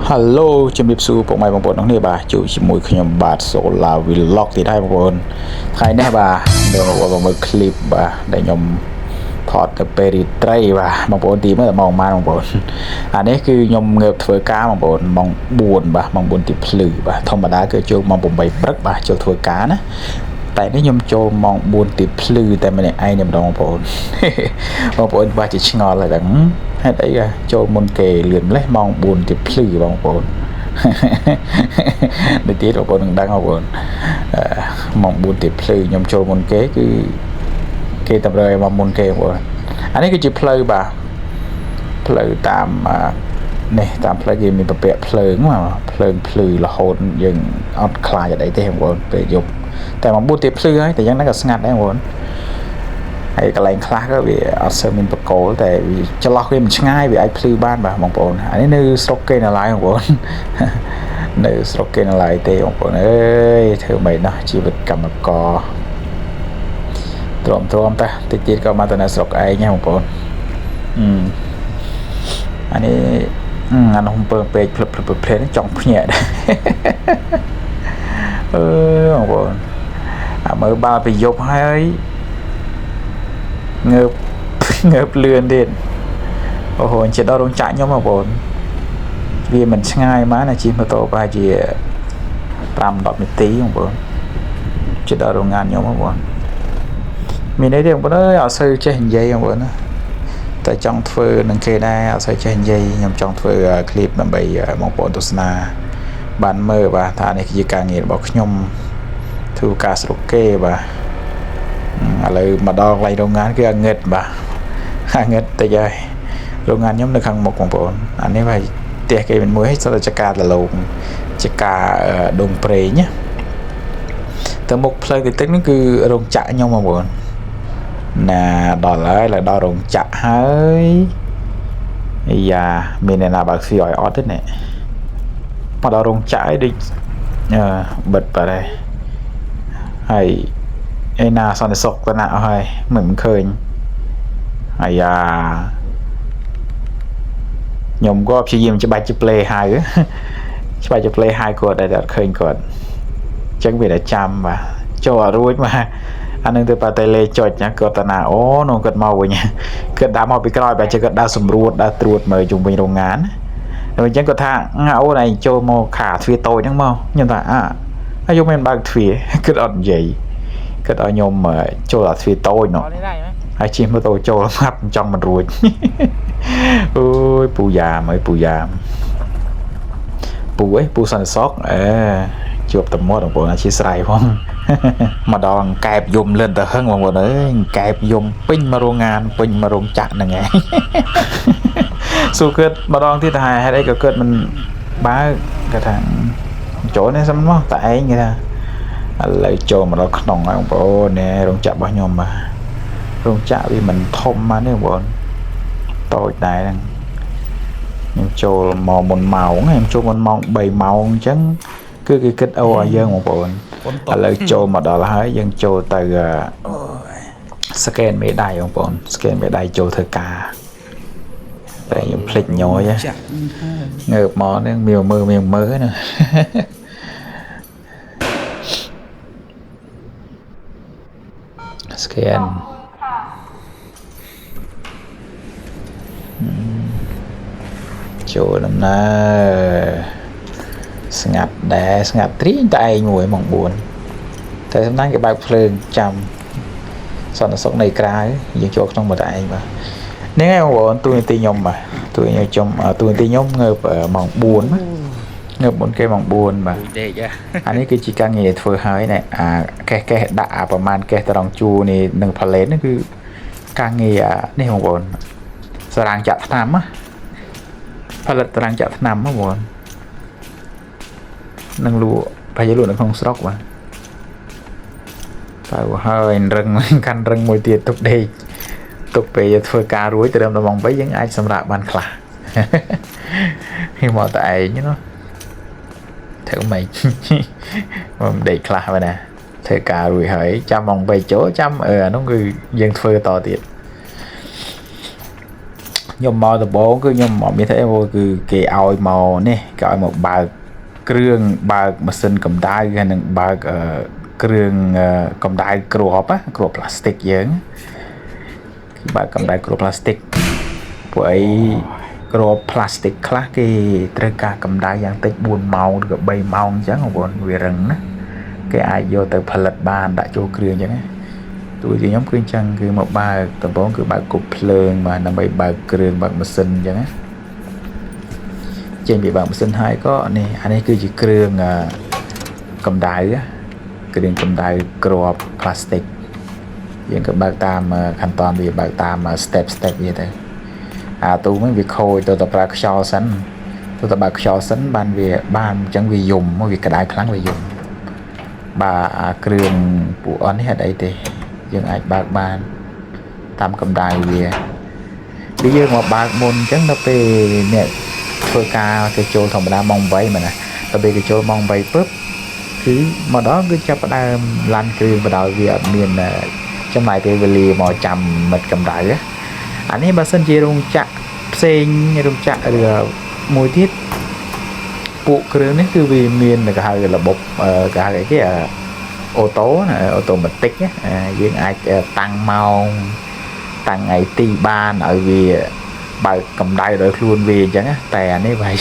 Hello ជំរាបសួរពុកម៉ែបងប្អូនទាំងគ្នាបាទជួបជាមួយខ្ញុំបាទ Solar Vlog ទីដែរបងប្អូនថ្ងៃនេះបាទនៅមកមើល clip បាទដែលខ្ញុំថតទៅពេលរាត្រីបាទបងប្អូនទីមើលម៉ោងប៉ុន្មានបងប្អូនអានេះគឺខ្ញុំងើបធ្វើការបងប្អូនម៉ោង4បាទម៉ោង4ទីភ្លឺបាទធម្មតាគឺចូលម៉ោង8ព្រឹកបាទចូលធ្វើការណាតែនេះខ្ញុំចូលម៉ោង4ទីភ្លឺតែម្នាក់ឯងតែម្ដងបងប្អូនបងប្អូនបាទជាឆ្ងល់ហើយដឹងហេតុអីចូលមុនគេលឿនម្លេះម៉ោង4ទីភ្លឺបងប្អូនដូចទៀតបងប្អូននឹងដឹងបងប្អូនម៉ោង4ទីភ្លឺខ្ញុំចូលមុនគេគឺគេតម្រូវឲ្យមកមុនគេបងប្អូនអានេះគឺជាផ្លូវបាទផ្លូវតាមនេះតាមផ្លូវគេមានប្រពាក់ភ្លើងភ្លើងភ្លឺរហូតយើងអត់ខ្លាចអីទេបងប្អូនពេលយប់តែមក4ទីភ្លឺហើយតែយ៉ាងណាក៏ស្ងាត់ដែរបងប្អូនហើយកន្លែងខ្លះក៏វាអត់សូវមានបកគោលតែវាចន្លោះវាមិនឆ្ងាយវាអាចភ្លឺបានបាទបងប្អូនអានេះនៅស្រុកកេណាឡាយបងប្អូននៅស្រុកកេណាឡាយទេបងប្អូនអើយធ្វើមិនណោះជីវិតកម្មករទ្រាំតើតិចទៀតក៏មកទៅនៅស្រុកឯងហ៎បងប្អូនអានេះអានោះពើពេកភ្លឹបភ្លេចង់ភ្ញាក់ដែរអឺបងប្អូនអាមើលបាល់ពីយប់ហើយងើបលឿនទៀតអូហូចិត្តដល់រោងចក្រខ្ញុំបងប្អូនវាមិនឆ្ងាយមកណាជិះម៉ូតូប្រហែលជា5-10នាទីបងប្អូនចិត្តដល់រោងងานខ្ញុំបងប្អូនមានអីទេបងប្អូនអើយអត់សូវចេះនិយាយបងប្អូនណាតែចង់ធ្វើនឹងគេដែរអត់សូវចេះនិយាយខ្ញុំចង់ធ្វើ clip ដើម្បីបងប្អូនទស្សនាបានមើលបាទថានេះគឺជាការងាររបស់ខ្ញុំធ្វើការស្រុកគេបាទឥឡូវមកដល់កន្លែងរោងងานគឺអាងឹតបាទអាងឹតតិចហើយរោងងานខ្ញុំនៅខាងមុខបងប្អូនអានេះហើយផ្ទះគេមានមួយហើយសិតតែចកាដលងចកាដងប្រេងណាទៅមុខផ្លូវតិចនេះគឺរោងចក្រខ្ញុំបងប្អូនណាដល់ហើយដល់រោងចក្រហើយអាយ៉ាមានអ្នកណាបើកទ្វារឲ្យអត់ទេនេះមកដល់រោងចក្រឯងដូចបិទបាត់ហើយឯណាសន្តិសុខទៅណាអស់ហើយមិនឃើញអាយ៉ាខ្ញុំក៏ព្យាយាមច្បាច់ជា play ហៅច្បាច់ជា play ហៅគាត់តែអត់ឃើញគាត់អញ្ចឹងវាតែចាំបាទចូលអត់រួចមកអានឹងទៅប៉ាតេលេចុចណាគាត់តាណាអូនោះគាត់មកវិញគាត់ដើរមកពីក្រោយបែរជាគាត់ដើរសម្រួតដើរត្រួតមើលជុំវិញរោងងานហើយអញ្ចឹងគាត់ថាអូនឯងចូលមកខាទ្វារតូចហ្នឹងមកខ្ញុំថាហើយយកមិនបើកទ្វារគាត់អត់និយាយគាត់ឲ្យខ្ញុំចូលអាទ្វារតូចនោះហើយជិះម៉ូតូចូលស្ងាត់ចង់មិនរួចអូយពូយ៉ាមអើយពូយ៉ាមពូសន្តិសុខជួបតមាត់បងប្អូនអធិស្ឋានផងមកដល់កែបយំលឿនទៅហឹងបងប្អូនអើយកែបយំពេញមករោងងานពេញមករោងចក្រហ្នឹងឯងសួរគាត់ម្ដងទៀតថាហេតុអីក៏គាត់មិនបើគាត់ថាចូលនេះសិនមកតែឯងគេថាឥឡូវចូលមកដល់ក្នុងហើយបងប្អូននេះរោងចក្ររបស់ខ្ញុំបាទរោងចក្រវាមិនធំមកទេបងប្អូនតូចដែរហ្នឹងខ្ញុំចូលមកមុនម៉ោងខ្ញុំចូលមុនម៉ោង3ម៉ោងអញ្ចឹងគឺគេគិតអូឲ្យយើងបងប្អូនឥឡូវចូលមកដល់ហើយយើងចូលទៅស្កេនមេដៃបងប្អូនស្កេនមេដៃចូលធ្វើការតែខ្ញុំភ្លេចញយងើបមកនឹងមានមើលណាស្កេនចូលដំណើរស្ងាត់ដែរស្ងាត់ត្រៀងតែឯងមួយម៉ោង4តែសំណាញ់គេបើកភ្លើងចាំសន្តិសុខនៅក្រៅយើងចូលក្នុងមកតែឯងបាទនេះហើយបងប្អូនទូនីតិខ្ញុំបាទទូនីតិខ្ញុំងើបម៉ោង4ងើបមុនគេម៉ោង4បាទអានេះគឺជាការងារធ្វើហើយណែកេះដាក់ប្រហែលកេះត្រង់ជួរនេះនឹងផាឡេតនេះគឺការងារនេះបងប្អូនសារ៉ាំងចាក់ថ្នាំណាផលិតតារាងចាក់ថ្នាំបងប្អូននឹងលក់ប្រហែលលក់នៅក្នុងស្រុកបាទទៅហើយរឹងកាន់រឹងមួយទៀតទុកដេកទុកពេលយើងធ្វើការរួចទៅដល់ម៉ោង3យើងអាចសម្រាកបានខ្លះខ្ញុំមកតែឯងណាធ្វើម៉េចមកដេកខ្លះបាទណាធ្វើការរួចហើយចាំម៉ោង3ចូលចាំអានោះគឺយើងធ្វើតទៀត ន nhom mò từ bố cứ nhom mò như thế vô cứ kề ao mò nè cái một bà kêu bà mà xin cầm đai hay là bà kêu cầm đai crop á crop plastic dưỡng bà cầm đai crop plastic với crop plastic khác cái trái cả cầm đai dạng tích buồn màu được bay màu chẳng không buồn vì rừng á cái ai vô từ phần lật bàn đã cho kêu chẳng tôi thì nhóm khuyên chăngคือmột bà từ bốnคือbà cục phơn mà nằm bà kêu bà mà xin chẳng á trên bị bà mà xin hai có này anh ấy cứ chỉ kêu cầm đai á kêu cầm đai crop plastic những cái bài tamขั้นตอนvề bài tam step vậy thôi tôi mới việc khôi tôi tập ra cho sẵn tôi tập bạc cho sẵn ban chẳng vì dùng mới việc cái đại kháng về dùng bà kêu của anh ấy ở đây thì dân ai bạc ban tam cầm đài về bây giờ một bạc môn chẳng nó về nè thôi ca cái chỗ thòng đa mong vậy mà nè tại vì cái chỗ mong vậyปุ๊บ cứ mà đó cứ chấp đa lan kêu vào đầu về miền trong này thì về mò chầm mật cầm đài á anh ấy bà sân chia rung chặt sen rung chặt rồi mùi thiết phụ kêu này cứ vì miền là cả là bột cả cái ô tô mật tích á những ai tăng màu tăng ngày ti ban ở vì bà cầm đai rồi luôn về chẳng á tè này vậy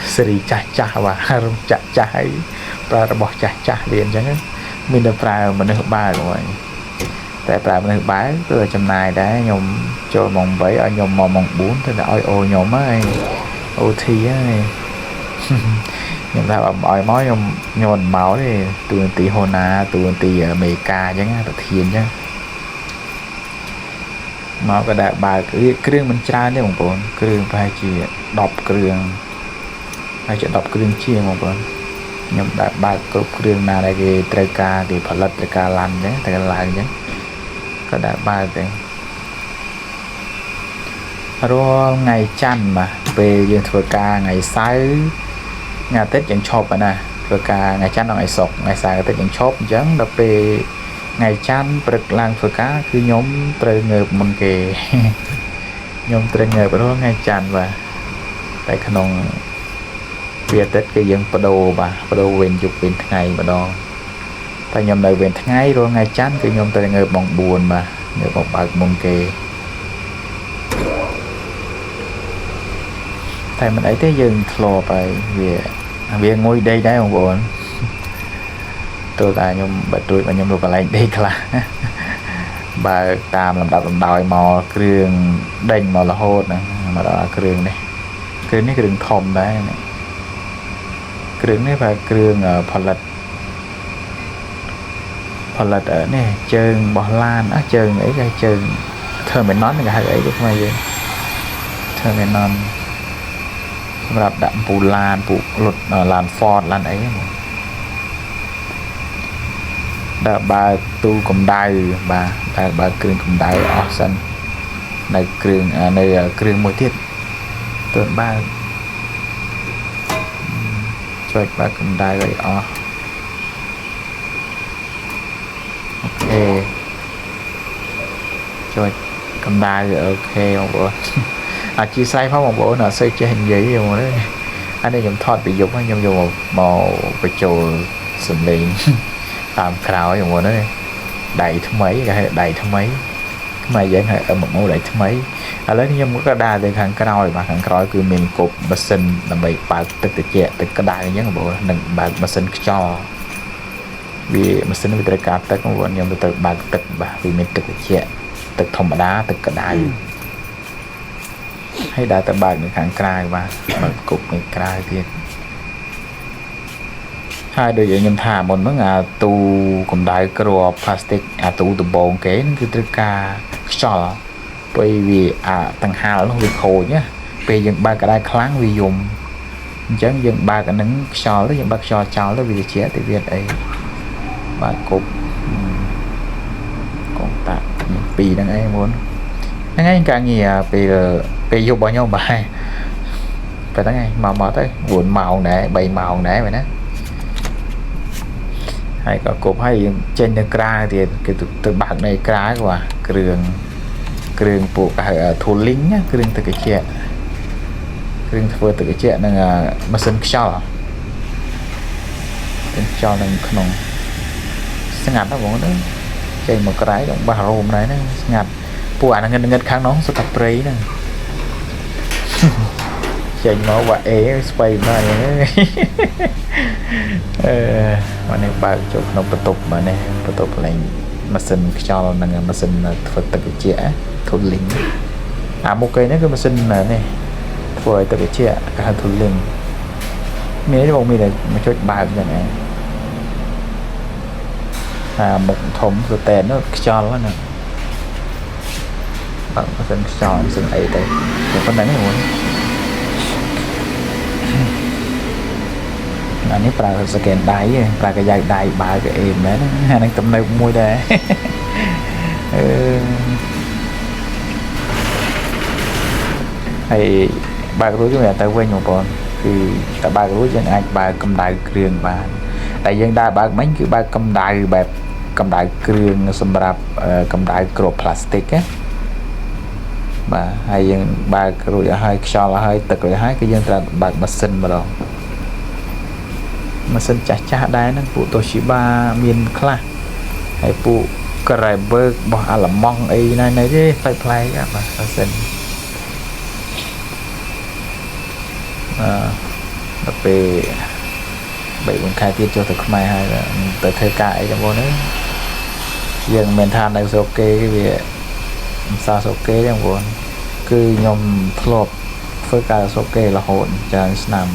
sri cha cha và rung cha cha ấy pra bỏ cha cha liền chẳng á mình đã pra mình được ba rồi tại pra mình được bái từ trong này đã nhom cho mong bảy ở nhom mong 4 thế là ôi ô nhom ấy ô thi ấy nhưng ta bảo mọi mối nhom máu thì từ tỷ hona từ tỷ America chẳng á thiên chứ mà cái đại bài cái mình tra đấy một bốn cái phải chỉ đọc cái hay chỉ đọc cái chia một bốn nhưng đại bài cái nào là cái trai ca thì phải lật trai ca làm nhé trai làm nhé cái đại bài đấy rồi ngày chăn mà về dương thừa ca ngày sai ngày tết chẳng chộp à nè thừa ca ngày chăn là ngày sọc ngày sai tết chẳng chộp chẳng đập về ngày chăn bật lang phơi cá cứ nhóm trời ngợp mình kề nhóm trời ngợp đó ngày chăn và tại khả năng Việt tết cái dân bắt đầu về dục về ngày mà đó tại nhóm đời về ngày rồi ngày chăn cứ nhóm trời ngợp bằng buồn mà ngợp bằng bạc mình kề tại mình ấy thế dừng lò phải về ngồi đây đấy không buồn tôi là nhung bật tuổi và nhung được lại đi là bà tam làm đòi mò kêu đành mò là hốt nè mà đó kêu này kêu thom đấy này kêu này và kêu phần lật ở này chơi bò lan á chơi ấy cái chơi thơ mình nói là hai ấy cũng không gì thơ mình nonសម្រាប់ដាក់ពូឡានពូលុតឡាន Ford ឡានអីđã bà tu cầm đai bà kêu cầm đai ở sân này kêu một tiết tôi ba cho bà cầm đai vậy ok cho cầm đai rồi ok một bữa chia sẻ phá một bữa nào xây cho hình gì rồi đấy anh ấy dùng thọt bị dục anh dùng một màu bị trồ sầm liền làm khảo ấy một đấy đầy thứ mấy đầy thứ mấy mà dạng hay ở một mẫu đầy thứ mấy lấy nhưng có đa thì hàng còi mà hàng còi cứ mình cục bờ sinh làm bậy bà từ chè từ cái đài nhớ bộ đừng bà sinh cho vì mà sinh với cả tất cả mọi người từ bà từ bà vì mình từ chè từ thùng đá từ cái đài hay đã từ bà những hàng còi và cục mình còi thì hai đôi vậy nhầm thả một mức tu cầm đai crop plastic tu từ bồn kế nó cứ ca cho bởi vì tầng hai nó bị khô nhá bây giờ ba cái đai kháng vì dùng chẳng dừng ba cái nứng cho đó những bác cho cháu đó vì chế thì việt ấy ba cục còn tạ vì đang ấy muốn ngay cả nghề bây giờ bao nhiêu bài phải tới ngay màu tới buồn màu nè bày màu nè vậy đó hay có cục hay trên cái kra thì cái từ bạc này kra quá kường គ្រឿងពួកtooling ណាគ្រឿងទឹកកញ្ចក់គ្រឿងធ្វើទឹកកញ្ចក់នឹងម៉ាស៊ីនខ្យល់ខ្យល់នឹងក្នុងស្ងាត់ណាបងទៅចេញមកក្រៅដល់បោះរោមដែរហ្នឹងស្ងាត់ពួកអាងឹតខាងនោះសុទ្ធតែព្រៃហ្នឹងចេញមកវាអេស្បៃមកមកនេះបើកចូលក្នុងបន្ទប់មកនេះបន្ទប់កន្លែងម៉ាស៊ីនខ្យល់និងម៉ាស៊ីនធ្វើទឹកកញ្ចក់tooling អាមុខគេនេះគឺម៉ាស៊ីននេះធ្វើឲ្យទឹកកញ្ចក់គេហៅtoolingមានទេបងមានតែមកចុចបើកចឹងឯងមុខធំទៅតែនោះខ្យល់ហ្នឹងបើម៉ាស៊ីនខ្យល់ម៉ាស៊ីនអីទៅប៉ុណ្ណឹងហ្នឹងអានេះប្រើស្កេនដៃប្រើកាយដៃបើកអេមែនអាហ្នឹងទំនៅមួយដែរហើយបើករួចយើងទៅវិញបងប្អូនគឺតែបើករួចយើងអាចបើកកម្ដៅគ្រឿងបានតែយើងដើរបើកមិញគឺបើកកម្ដៅបែបកម្ដៅគ្រឿងសម្រាប់កម្ដៅគ្រាប់ផ្លាស្ទិកណាបាទហើយយើងបើករួចឲ្យហើយខ្យល់ឲ្យហើយទឹករួចហើយគឺយើងត្រូវបើកម៉ាស៊ីនម្ដងម៉ាស៊ីនចាស់ដែរហ្នឹងពួក Toshiba មានខ្លះហើយពួក Grabberg របស់អាឡម៉ង់អីណានេះទេផ្លែផ្លែបាទម៉ាស៊ីនដល់ពេល3-4 ខែទៀតចូលទៅខ្មែរហើយទៅធ្វើការអីចឹងបងហ្នឹងយើងមិនថានៅស្រុកគេវាមិនសាស្រុកគេទេបងគឺខ្ញុំធ្លាប់ធ្វើការស្រុកគេរហូតច្រើនឆ្នាំ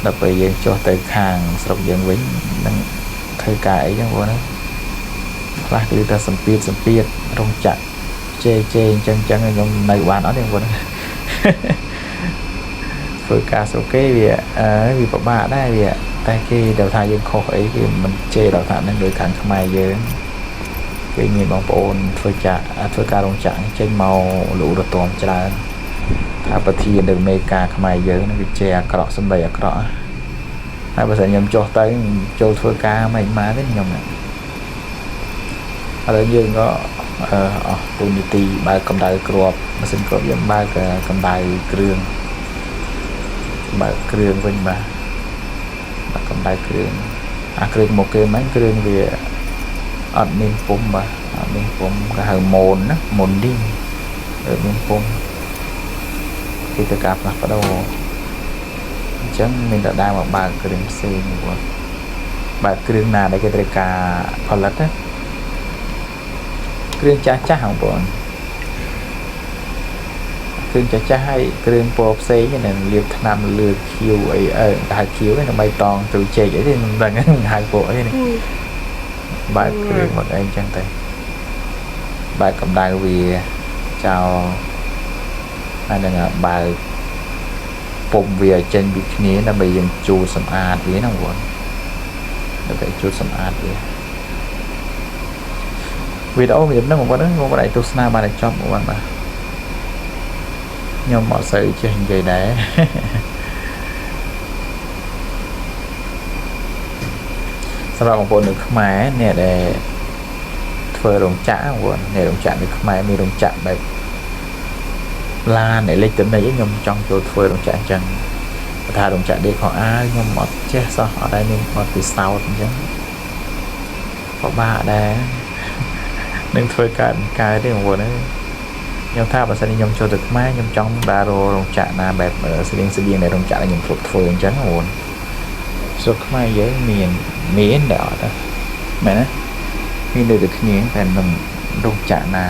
ដល់ពេលយើងចុះទៅខាងស្រុកយើងវិញនឹងធ្វើការអីចឹងបងណាខ្លះគឺតែសម្ពាធរោងចក្រជេអញ្ចឹងខ្ញុំនៅបានអត់ទេបងធ្វើការស្រុកគេវាពិបាកដែរវាតែគេដល់ថាយើងខុសអីគេមិនជេរដល់ថានឹងដោយខាងខ្មែរយើងគេមានបងប្អូនធ្វើការរោងចក្រចេញមកលក់រទាំច្រើនថាប្រធាននៅមេការខ្មែរយើងនឹងវាជេរអាក្រក់សម្ដីអាក្រក់ហើយបើសិនខ្ញុំចុះទៅចូលធ្វើការមិនមកទេខ្ញុំឥឡូវយើងក៏អស់ទូនីតិបើកកម្ដៅគ្រាប់ម៉ាស៊ីនគ្រាប់យើងបើកកម្ដៅគ្រឿងបើកគ្រឿងវិញបាទបើកកម្ដៅគ្រឿងអាគ្រឿងមកគេមិនគ្រឿងវាអត់មានពុំបាទអត់មានពុំគេហៅម៉ូនណាម៉ូនឌីងមានពុំគេទៅការផ្លាស់ប្ដូរអញ្ចឹងមានតែដើរមកបើកគ្រឿងផ្សេងបងបើកគ្រឿងណាដែលគេត្រូវការផលិតណាគ្រឿងចាស់បងប្អូនគ្រឿងចាស់ហើយគ្រឿងពណ៌ផ្សេងហ្នឹងលាបថ្នាំលើខៀវអីគេហៅខៀវហ្នឹងដើម្បីតងទៅជែកអីទេមិនដឹងហៅពណ៌អីនេះបើកគ្រឿងមកអីអញ្ចឹងទៅបើកកម្ដៅវាចោលហើយនឹងបើកពុំវាចេញពីគ្នាដើម្បីយើងជូតសម្អាតវាហ្នឹងបងដើម្បីជូតសម្អាតវាវីដេអូមានហ្នឹងបងប្អូនបងប្អូនអាចទស្សនាបានឲ្យចប់បងប្អូនបាទខ្ញុំអត់សូវចេះនិយាយដែរសម្រាប់បងប្អូននៅខ្មែរអ្នកដែលធ្វើរោងចក្របងប្អូនអ្នករោងចក្រនៅខ្មែរមានរោងចក្របែបឡានអេឡិចត្រូនិកខ្ញុំចង់ចូលធ្វើរោងចក្រអញ្ចឹងបើថារោងចក្រដេកខោអាវខ្ញុំអត់ចេះសោះអត់ដែលមានបទពិសោធន៍អញ្ចឹងពិបាកដែរនឹងធ្វើការទេបងប្អូនខ្ញុំថាបើសិនខ្ញុំចូលទៅខ្មែរខ្ញុំចង់ដើររោងចក្រណាបែបស្តៀងនៃរោងចក្រដែលខ្ញុំធ្លាប់ធ្វើអញ្ចឹងបងប្អូនស្រុកខ្មែរយើងមានតែអត់ទេមែនទេមានដូចតែគ្នាតែនឹងរោងចក្រណា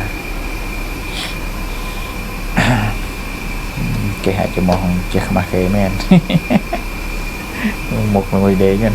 គេហាក់ជាមកចេះខ្មាស់គេមែនមុខមួយដេកហ្នឹង